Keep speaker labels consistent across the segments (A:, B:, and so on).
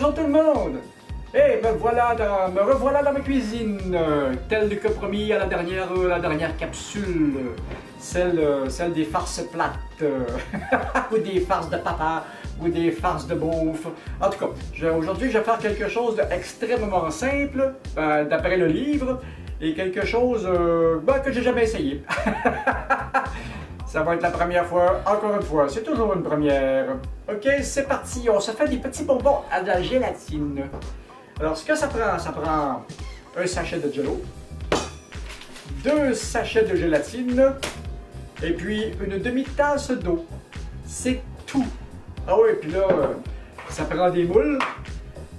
A: Bonjour tout le monde! Et me revoilà dans ma cuisine, tel que promis à la dernière capsule, celle des farces plates, ou des farces de papa, ou des farces de bouffe. En tout cas, aujourd'hui je vais faire quelque chose d'extrêmement simple, d'après le livre, et quelque chose que j'ai jamais essayé. Ça va être la première fois, encore une fois, c'est toujours une première. Ok, c'est parti, on se fait des petits bonbons à de la gélatine. Alors, ce que ça prend un sachet de Jell-O, 2 sachets de gélatine, et puis une demi-tasse d'eau. C'est tout. Ah oui, puis là, ça prend des moules,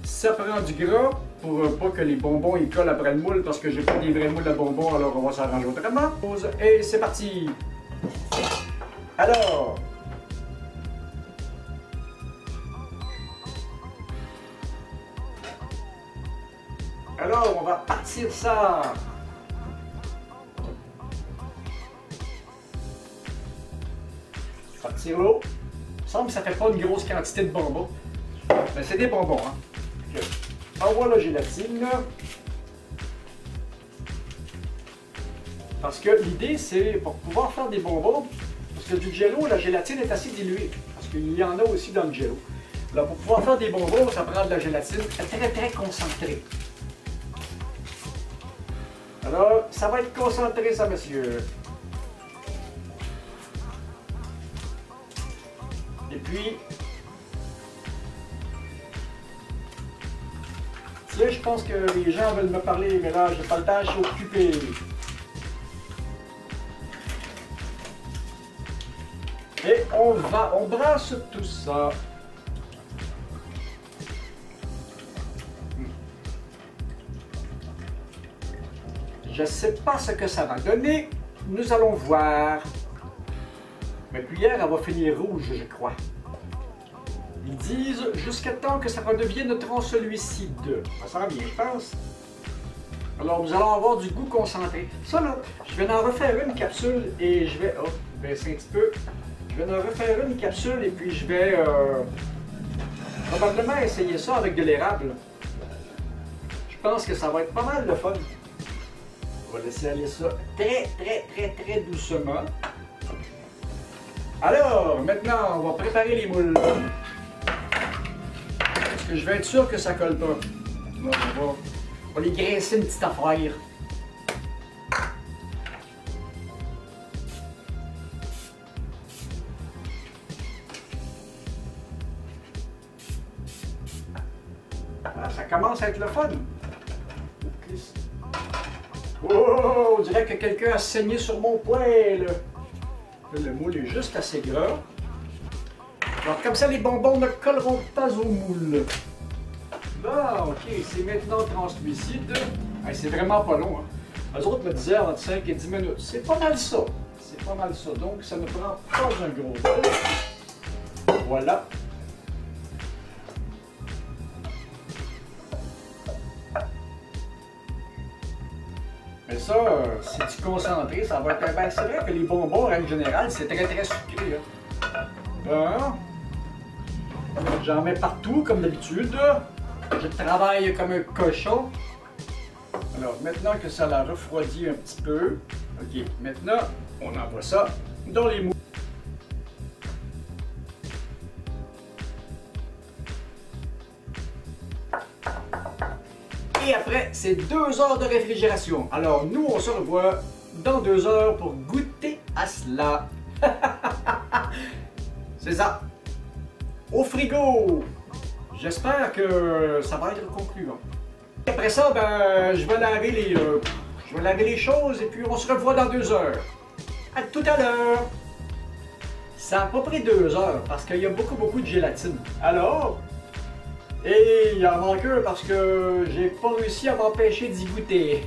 A: ça prend du gras, pour pas que les bonbons ils collent après le moule, parce que j'ai pas des vrais moules à bonbons, alors on va s'arranger autrement. Et c'est parti! Alors, on va partir ça. Partir l'eau. Il me semble que ça fait pas une grosse quantité de bonbons. Mais c'est des bonbons, hein. Envoie la gélatine. Parce que l'idée, c'est pour pouvoir faire des bonbons, parce que du Jell-O, la gélatine est assez diluée. Parce qu'il y en a aussi dans le Jell-O. Alors, pour pouvoir faire des bonbons, ça prend de la gélatine très concentrée. Alors, ça va être concentré, ça, monsieur. Et puis, tiens, je pense que les gens veulent me parler, mais là, j'ai pas le temps, je suis occupé. Et on brasse tout ça. Je ne sais pas ce que ça va donner. Nous allons voir. Ma cuillère, elle va finir rouge, je crois. Ils disent jusqu'à temps que ça redevienne translucide. Ça sent bien, je pense. Alors, nous allons avoir du goût concentré. Ça, là, je vais en refaire une capsule et je vais... Oh, baisser un petit peu. Je vais en refaire une capsule et puis je vais probablement essayer ça avec de l'érable. Je pense que ça va être pas mal de fun. On va laisser aller ça très doucement. Alors, maintenant, on va préparer les moules. Parce que je vais être sûr que ça colle pas. On va les graisser une petite affaire. Ça commence à être le fun. Oh, on dirait que quelqu'un a saigné sur mon poêle. Le moule est juste assez gras. Alors comme ça, les bonbons ne colleront pas au moule. Bon, ok, c'est maintenant translucide. Hey, c'est vraiment pas long. Hein. Les autres me disaient entre 5 et 10 minutes. C'est pas mal ça. C'est pas mal ça. Donc ça ne prend pas un gros bol. Voilà. Mais ça, c'est du concentré, ça va être... Ben, c'est vrai que les bonbons, en règle générale, c'est très sucré. Hein. Bon. J'en mets partout, comme d'habitude. Je travaille comme un cochon. Alors, maintenant que ça l'a refroidi un petit peu, ok, maintenant, on envoie ça dans les moules. Et après, c'est 2 heures de réfrigération. Alors, nous, on se revoit dans 2 heures pour goûter à cela. C'est ça. Au frigo. J'espère que ça va être concluant. Après ça, ben, je vais laver les choses et puis on se revoit dans 2 heures. À tout à l'heure. Ça n'a pas pris 2 heures parce qu'il y a beaucoup de gélatine. Alors... Et il en manque un parce que j'ai pas réussi à m'empêcher d'y goûter.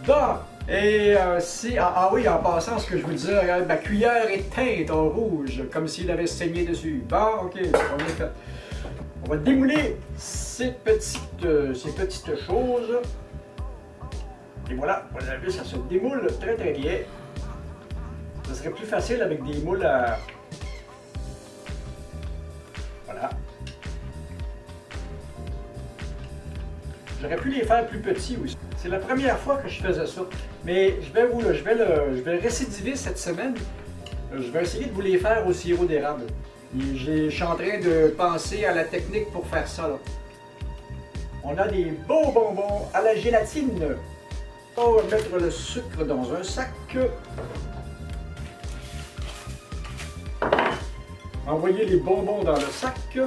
A: Bon, et ah oui, en passant, ce que je vous disais, regarde, ma cuillère est teinte en rouge, comme s'il avait saigné dessus. Bon, ok, on est fait. On va démouler ces petites choses. Et voilà, vous avez vu, ça se démoule très bien. Ça serait plus facile avec des moules à... Voilà. J'aurais pu les faire plus petits aussi. C'est la première fois que je faisais ça. Mais je vais récidiver cette semaine. Je vais essayer de vous les faire au sirop d'érable. Je suis en train de penser à la technique pour faire ça, là. On a des beaux bonbons à la gélatine. On va mettre le sucre dans un sac. Envoyer les bonbons dans le sac.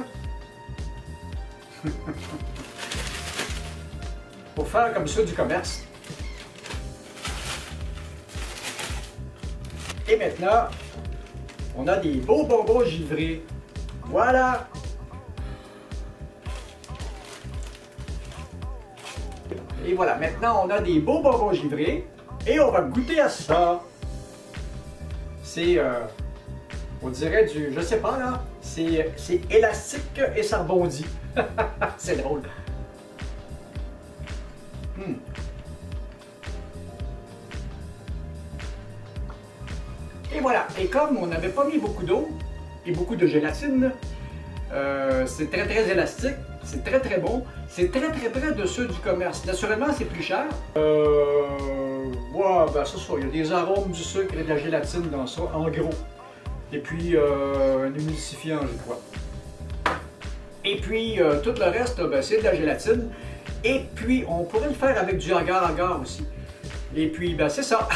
A: Pour faire comme ça du commerce. Et maintenant, on a des beaux bonbons givrés. Voilà! Et voilà, maintenant on a des beaux bonbons givrés. Et on va goûter à ça. C'est, on dirait du, je sais pas là, c'est élastique et ça rebondit. C'est drôle. Et voilà, et comme on n'avait pas mis beaucoup d'eau et beaucoup de gélatine, c'est très très élastique, c'est très très bon, c'est très très près de ceux du commerce. Naturellement, c'est plus cher. Ouais, ben c'est ça, il y a des arômes, du sucre et de la gélatine dans ça, en gros. Et puis, un humidifiant, je crois. Et puis, tout le reste, ben, c'est de la gélatine. Et puis, on pourrait le faire avec du agar-agar aussi. Et puis, ben, c'est ça.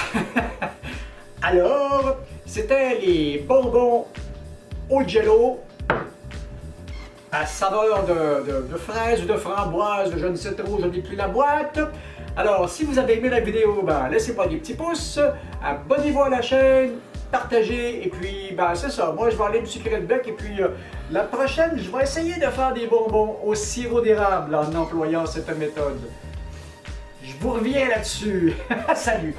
A: Alors, c'était les bonbons au jello à saveur de fraises ou de framboises, je ne sais trop, je n'ai plus la boîte. Alors, si vous avez aimé la vidéo, ben, laissez-moi des petits pouces, abonnez-vous à la chaîne, partagez, et puis, ben, c'est ça. Moi, je vais aller me sucrer le bec, et puis, la prochaine, je vais essayer de faire des bonbons au sirop d'érable en employant cette méthode. Je vous reviens là-dessus. Salut!